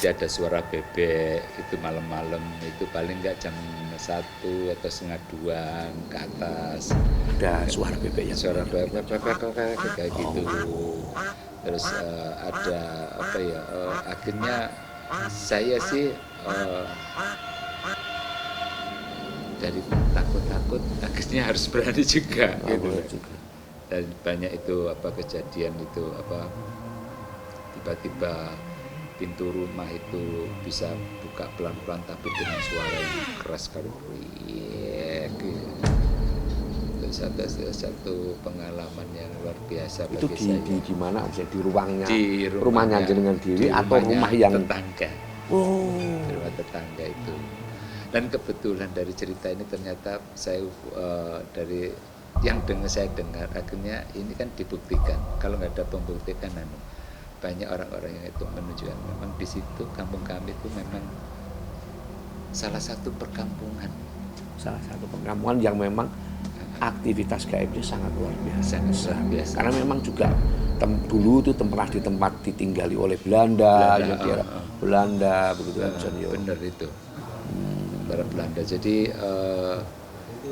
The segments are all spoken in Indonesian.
pasti ada suara bebek itu malam-malam itu paling nggak jam 1 atau setengah 2 ke atas Ada suara bebek yang suara bebek kayak gitu. Terus ada apa ya, akhirnya saya sih dari takut-takut akhirnya harus berani juga gitu. Dan banyak itu apa kejadian itu apa tiba-tiba pintu rumah itu bisa buka pelan-pelan tapi dengan suara yang keras sekali. Itu satu pengalaman yang luar biasa itu bagi saya. di mana? Misalnya di ruangnya, Di rumahnya jenengan diri atau rumahnya rumah yang tetangga. Oh, Di rumah tetangga itu. Dan kebetulan dari cerita ini ternyata saya dari yang saya dengar akhirnya ini kan dibuktikan. Kalau nggak ada pembuktikan banyak orang-orang yang itu menunjukkan memang di situ kampung kami itu memang salah satu perkampungan yang memang aktivitas gaibnya sangat luar biasa. Sangat luar biasa. Karena memang juga dulu itu pernah di tempat ditinggali oleh Belanda, ya daerah Belanda begitu kan. Benar itu. Para Belanda. Jadi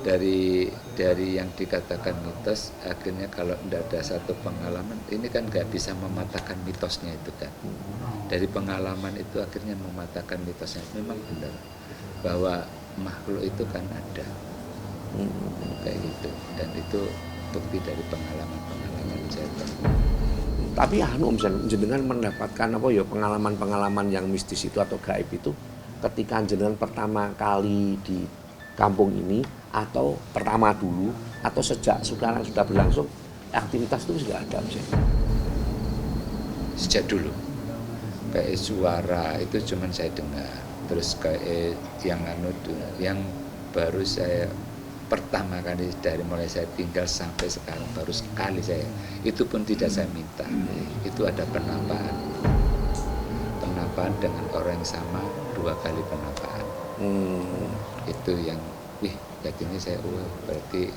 dari yang dikatakan mitos akhirnya kalau tidak ada satu pengalaman ini kan nggak bisa mematahkan mitosnya itu kan. Dari pengalaman itu akhirnya mematahkan mitosnya. Memang benar bahwa makhluk itu kan ada kayak gitu dan itu bukti dari pengalaman saya. Tapi misalnya jenengan mendapatkan apa ya pengalaman-pengalaman yang mistis itu atau gaib itu ketika jenengan pertama kali di kampung ini atau pertama dulu atau sejak sekarang sudah berlangsung aktivitas itu sudah ada misalnya? Sejak dulu kayak suara itu cuman saya dengar terus kayak yang baru saya pertama kali dari mulai saya tinggal sampai sekarang baru sekali saya itu pun tidak saya minta itu ada penampakan dengan orang yang sama 2 kali penampakan itu yang jadinya saya berarti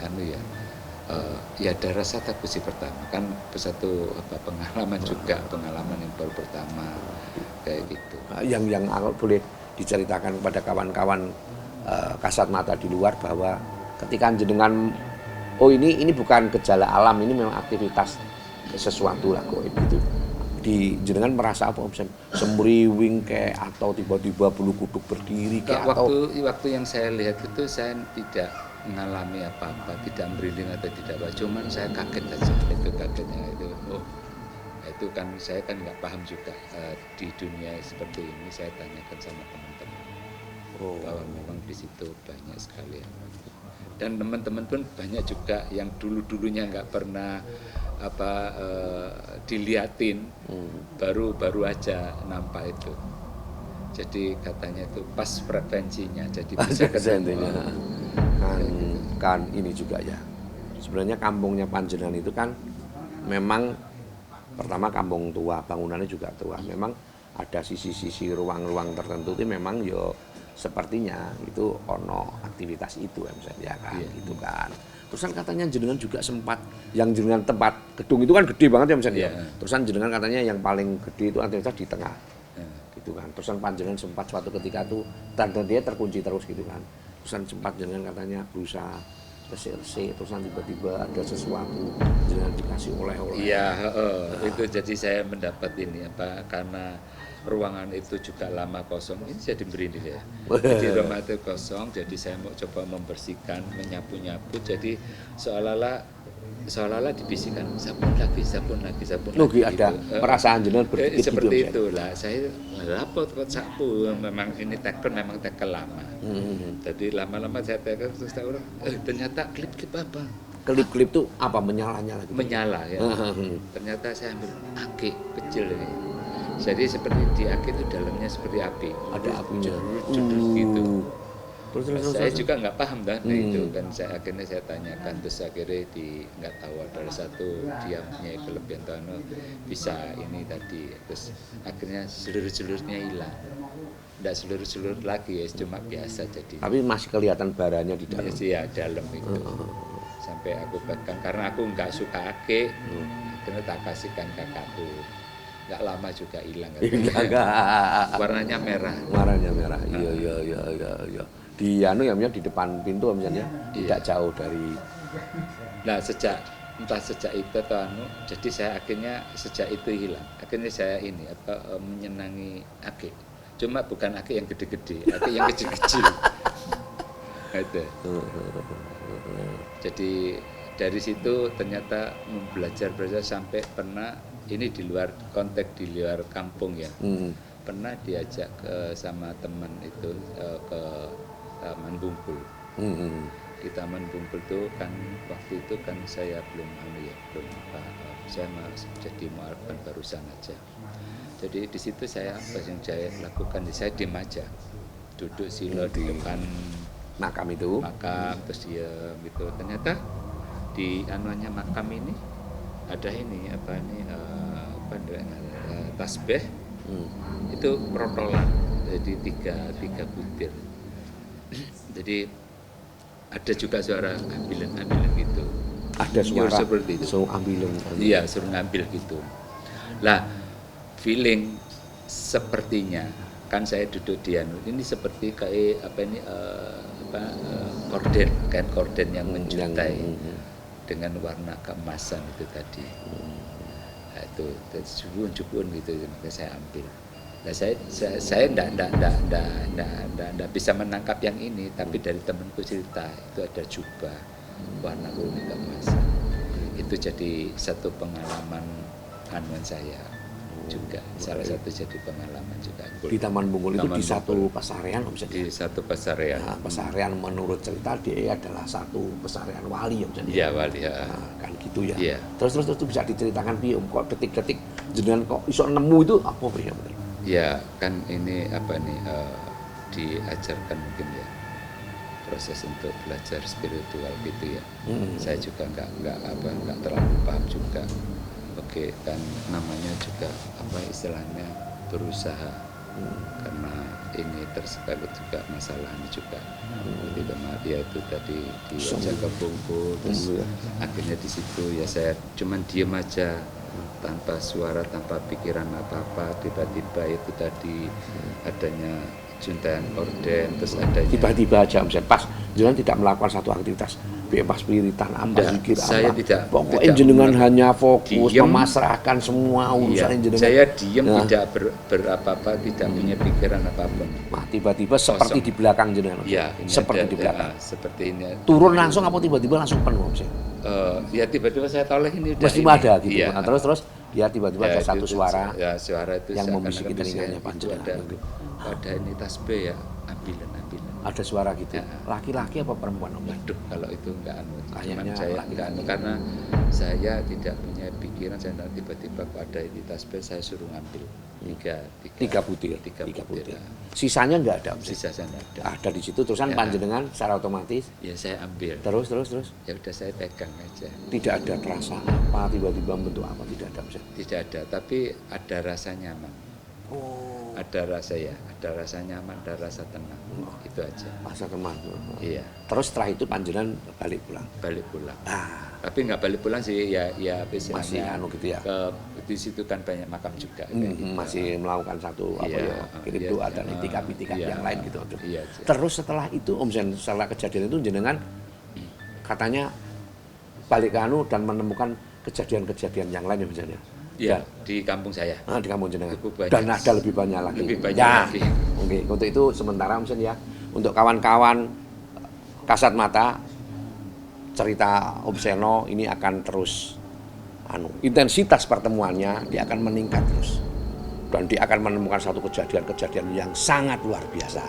ya ada rasa takut sih pertama kan satu pengalaman juga pengalaman yang baru pertama kayak gitu yang boleh diceritakan kepada kawan-kawan kasat mata di luar bahwa ketika jenengan ini bukan gejala alam, ini memang aktivitas sesuatu lah goib itu. Jenengan merasa apa misalnya semriwing kayak atau tiba-tiba bulu kuduk berdiri kayak waktu yang saya lihat itu saya tidak mengalami apa-apa, tidak merinding atau tidak apa, cuman saya kaget aja itu kagetnya itu kan saya kan nggak paham juga di dunia seperti ini. Saya tanyakan sama teman-teman bahwa memang di situ banyak sekali dan teman-teman pun banyak juga yang dulunya nggak pernah diliatin baru aja nampak itu. Jadi katanya itu pas frekuensinya jadi bisa ketemu. Kan ini juga ya sebenarnya kampungnya panjenengan itu kan memang pertama kampung tua, bangunannya juga tua, memang ada sisi-sisi ruang-ruang tertentu itu memang sepertinya itu ono aktivitas itu misalnya kan gitu kan. Terusan katanya jenengan juga sempat yang jenengan tempat gedung itu kan gede banget ya misalnya. Terusan jenengan katanya yang paling gede itu aktivitas di tengah. Gitu kan. Terusan panjenengan sempat suatu ketika tuh dan dia terkunci terus gitu kan. Terusan sempat jenengan katanya berusaha resik-resik terusan tiba-tiba ada sesuatu jenengan dikasih oleh-oleh. Iya, itu jadi saya mendapat ini karena ruangan itu juga lama kosong, ini jadi merinding ya. Jadi rumah itu kosong, jadi saya mau coba membersihkan, menyapu-nyapu, jadi seolah-olah dibisikkan sabun lagi. Ada perasaan jenengan berpikir seperti itulah. Saya lapor kok sapu, memang ini tekel lama. Jadi lama-lama saya tekel terus tahu ternyata klip-klip apa? Klip-klip itu apa menyala-nyala gitu? Menyala ya. Ternyata saya ambil aki kecil ini. Jadi seperti di aki itu dalamnya seperti api. Ada apinya. Gitu. Terus saya juga nggak paham kan itu kan akhirnya saya tanyakan terus akhirnya nggak tahu ada satu diamnya kelebihan tanah bisa ini tadi terus akhirnya seluruhnya hilang. Nggak seluruh lagi ya cuma biasa jadi. Tapi masih kelihatan baranya di dalam. Iya dalam itu. Sampai aku pegang karena aku nggak suka ake, akhirnya tak kasihkan kakakku. nggak lama juga hilang. Enggak. Warnanya merah. Warnanya merah. Iya. Di anu ya, di depan pintu misalnya, tidak jauh dari. Nah, entah sejak itu atau jadi saya akhirnya sejak itu hilang. Akhirnya saya menyenangi ake. Cuma bukan ake yang gede-gede, ake yang kecil-kecil. Itu. Jadi dari situ ternyata belajar sampai pernah ini di luar konteks, di luar kampung ya. Pernah diajak sama teman itu ke Taman Bungkul. Di Taman Bungkul itu kan waktu itu kan saya belum saya jadi mualaf barusan aja. Jadi di situ saya apa yang saya lakukan, saya diam aja, duduk sila di depan makam terus dia gitu. Ternyata di anuannya makam ini ada ini tasbih itu protolan, jadi tiga butir. Jadi ada juga suara ambilan gitu. Ada suara seperti itu. So ambilan. Iya, suruh ngambil gitu. Lah, feeling sepertinya kan saya duduk di ini seperti kayak kain korden yang menjuntai dengan warna keemasan itu tadi. Nah, itu jubun gitu, maka saya ambil. Nah, saya enggak bisa menangkap yang ini, tapi dari temanku cerita itu ada jubah warna kuning keemasan. Itu jadi satu pengalaman anuan saya juga, salah satu jadi pengalaman juga. Di Taman Bungkul itu di satu pasarean, di satu pasarean. Nah, pasarean menurut cerita dia adalah satu pasarean wali ya, iya wali ya. Nah, kan gitu ya. Iya. Terus bisa diceritakan kok detik-detik jenengan kok iso nemu itu apa ya bener? Ya kan ini diajarkan mungkin ya, proses untuk belajar spiritual gitu ya. Saya juga nggak terlalu paham juga. Oke, kan namanya juga istilahnya berusaha, karena ini tersekaligus juga masalahnya juga. Dia itu tadi diajak ke Bungkul, terus akhirnya di situ ya saya cuman diem aja, tanpa suara, tanpa pikiran apa-apa. Tiba-tiba itu tadi adanya juntayan orden, terus adanya tiba-tiba aja misalnya pas jangan tidak melakukan satu aktivitas bebas spiritan zikir saya apa tidak, pokoknya jenengan hanya fokus memasrahkan semua urusan jenengan. Saya diam, tidak berapa-apa, tidak punya pikiran apapun. Nah, tiba-tiba seperti di belakang jenengan. Ya, seperti di belakang. Seperti ini. Turun langsung apa tiba-tiba langsung penuh sih? Ya tiba-tiba saya tahu ini udah mesti ada gitu. Ya. Nah, terus ya tiba-tiba ada satu suara. Ya, suara itu yang membisiki telinganya panjenengan. Ada ini tasbih ya, ambilan. Ada suara gitu. Laki-laki apa perempuan? Waduh, kalau itu enggak Kayaknya saya enggak karena saya tidak punya pikiran. Saya tiba-tiba kok ada ini tasbih, saya suruh ngambil tiga butir. Sisanya enggak ada. Sisa saya enggak ada. Ada di situ terusan panjenengan secara otomatis. Ya saya ambil. Terus. Ya udah saya pegang aja. Tidak ada rasa apa tiba-tiba bentuk apa, tidak ada. Tidak ada, tapi ada rasa nyaman. Ada rasa nyaman, ada rasa tenang, itu aja. Rasa tenang. Iya. Terus setelah itu panjenengan balik pulang. Tapi nggak balik pulang sih, ya masih gitu ya. Di situ kan banyak makam juga. Masih melakukan satu kirim doa dan itikaf yang lain gitu. Iya, terus setelah itu Om Zen, setelah kejadian itu jenengan katanya balik ke dan menemukan kejadian-kejadian yang lain ya misalnya. Iya, di kampung saya. Di kampung jenengan. Dan ada lebih banyak lagi. Lagi. Oke, untuk itu sementara misalnya ya, untuk kawan-kawan kasat mata, cerita Om Seno ini akan terus intensitas pertemuannya dia akan meningkat terus. Dan dia akan menemukan satu kejadian-kejadian yang sangat luar biasa.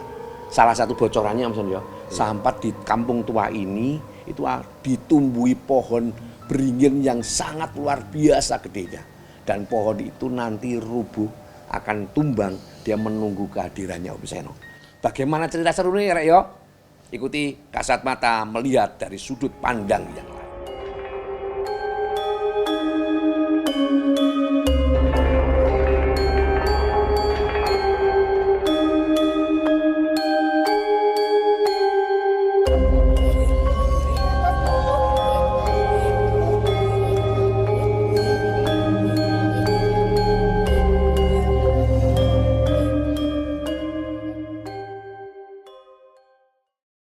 Salah satu bocorannya Om Seno ya, sampai di kampung tua ini itu ditumbuhi pohon beringin yang sangat luar biasa gedenya. Dan pohon itu nanti rubuh, akan tumbang, dia menunggu kehadirannya Om Seno. Bagaimana cerita serunya ya Rek yo? Ikuti kasat mata melihat dari sudut pandang yang lain.